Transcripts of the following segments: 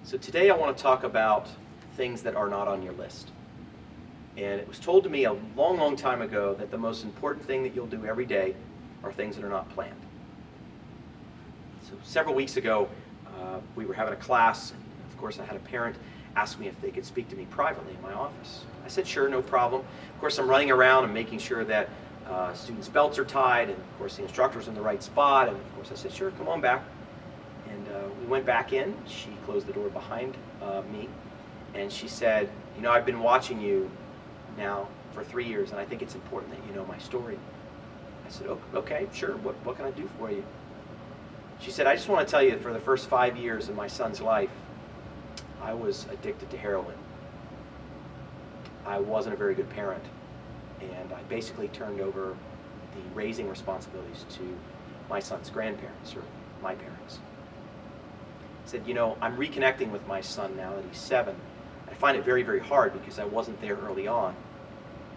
So today I want to talk about things that are not on your list. And it was told to me a long, long time ago that the most important thing that you'll do every day are things that are not planned. So several weeks ago, we were having a class, and of course I had a parent ask me if they could speak to me privately in my office. I said, sure, no problem. Of course, I'm running around and making sure that students' belts are tied, and of course the instructor's in the right spot, and of course I said, sure, come on back. And we went back in. She closed the door behind me, and she said, you know, I've been watching you now for 3 years, and I think it's important that you know my story. I said, okay, sure, what can I do for you? She said, I just want to tell you that for the first 5 years of my son's life, I was addicted to heroin. I wasn't a very good parent, and I basically turned over the raising responsibilities to my son's grandparents, or my parents. I said, you know, I'm reconnecting with my son now that he's 7. I find it very, very hard because I wasn't there early on.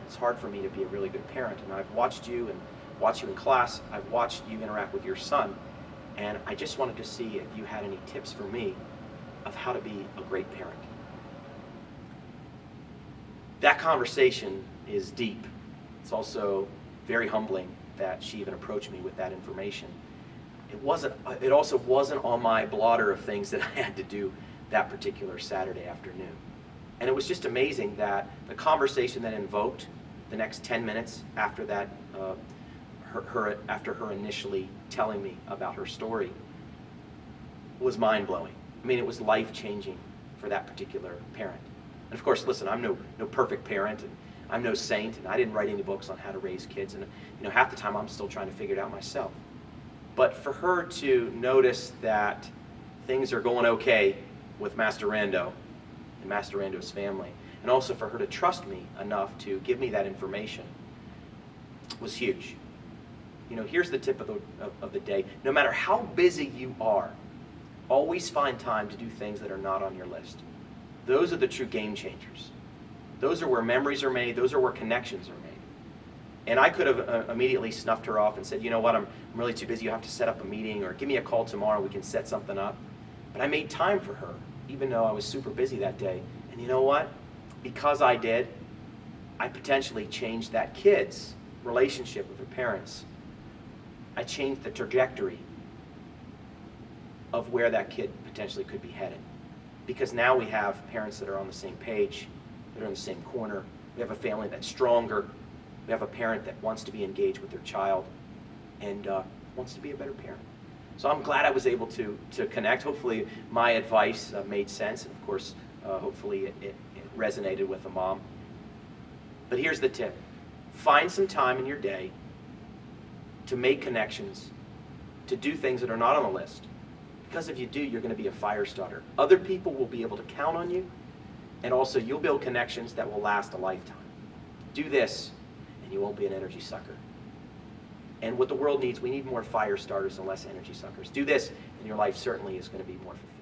It's hard for me to be a really good parent, and I've watched you in class. I've watched you interact with your son, and I just wanted to see if you had any tips for me of how to be a great parent. That conversation is deep. It's also very humbling that she even approached me with that information. It also wasn't on my blotter of things that I had to do that particular Saturday afternoon. And it was just amazing that the conversation that invoked the next 10 minutes after that, after her initially telling me about her story, was mind-blowing. I mean, it was life-changing for that particular parent. And of course, listen, I'm no perfect parent, and I'm no saint, and I didn't write any books on how to raise kids, and you know, half the time I'm still trying to figure it out myself. But for her to notice that things are going okay with Master Rando and Master Rando's family, and also for her to trust me enough to give me that information, was huge. You know, here's the tip of the day. No matter how busy you are, always find time to do things that are not on your list. Those are the true game changers. Those are where memories are made. Those are where connections are made. And I could have immediately snuffed her off and said, you know what, I'm really too busy. You have to set up a meeting, or give me a call tomorrow. We can set something up. But I made time for her, even though I was super busy that day. And you know what? Because I did, I potentially changed that kid's relationship with her parents. I changed the trajectory of where that kid potentially could be headed. Because now we have parents that are on the same page, that are in the same corner. We have a family that's stronger. We have a parent that wants to be engaged with their child and wants to be a better parent. So I'm glad I was able to connect. Hopefully my advice made sense. And of course, hopefully it resonated with the mom. But here's the tip. Find some time in your day to make connections, to do things that are not on the list. Because if you do, you're going to be a fire starter. Other people will be able to count on you, and also you'll build connections that will last a lifetime. Do this, and you won't be an energy sucker. And what the world needs, we need more fire starters and less energy suckers. Do this, and your life certainly is going to be more fulfilled.